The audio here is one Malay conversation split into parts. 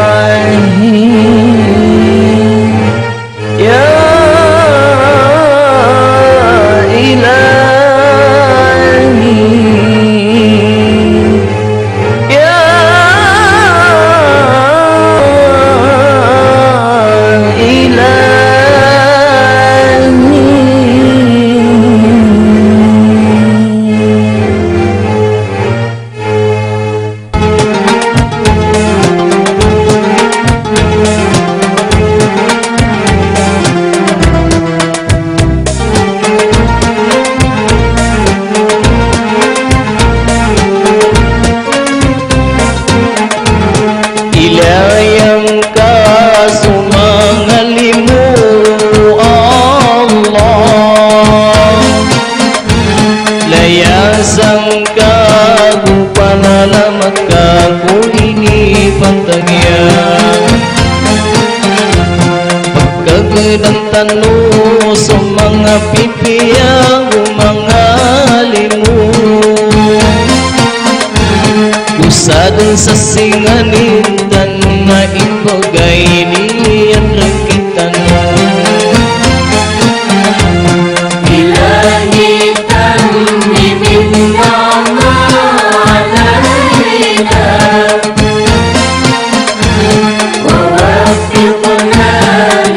ilahi ya ilahi ya yang kasumangalimu Allah layasang kagu panalamat kagu ini pantagya pagkagedang tanu sa mga pipiyang umangalimu usadon sa singanin dan naibagay niyan rakitan ilahi tannimin nama alayna wa wafiqna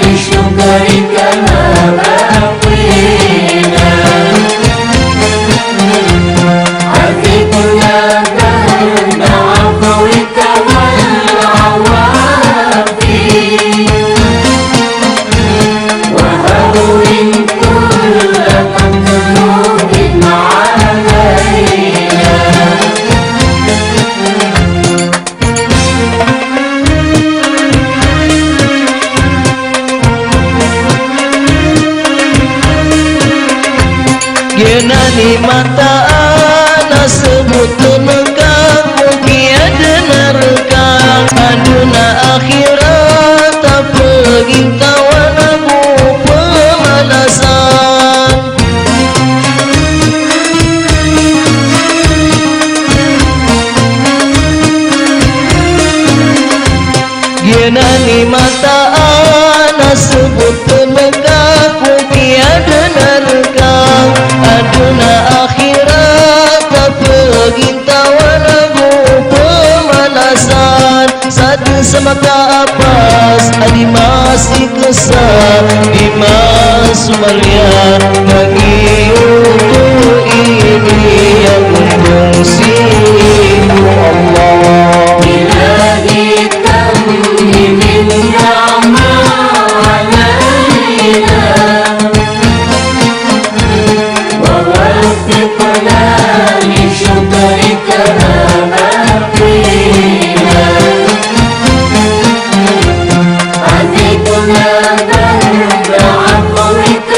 li syukrika ma baqina afiqna ba'da afwika wal awafi wa hawin kulla matlubin alayna Genani mataan sebutun kamu tiada neraka aduna akhirat pegintauan aku pemalasan Genani mataan sebutun kamu tiada neraka aduna akhirat pegintauan aku pemalasan satu semata apas adi masih kesal Dimas Sumalia bagi untuk ini yang fungsimu Allah ilahi tannimin nama alayna ووفقنا لشكرك ما بقينا عذبنا بعد عفوك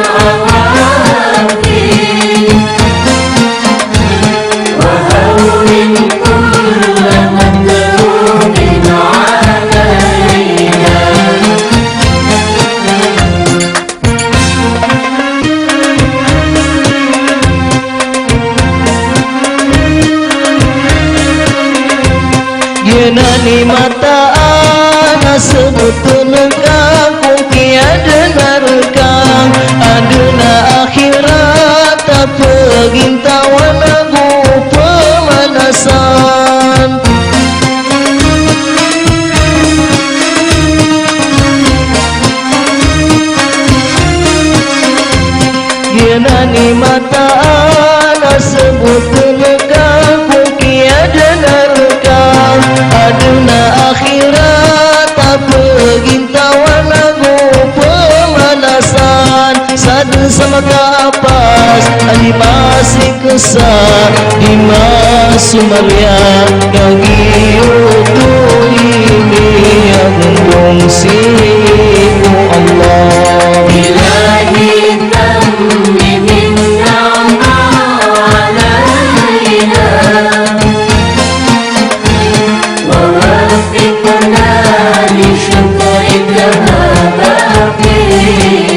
والعوافي وهون كل مكروه علينا Genani mataan sebutun kamu tiada neraka aduna akhirat pegintauan aku pemanasan Genani mataan sebutun kamu tiada neraka aduna akhirat pegintauan aku pemanasan sadu sama kapas ali masih kesal Dimas Sumalia bagi untuk ini yang fungsimu Allah ilahi tannimin nama alayna ووفقنا لشكرك ما بقينا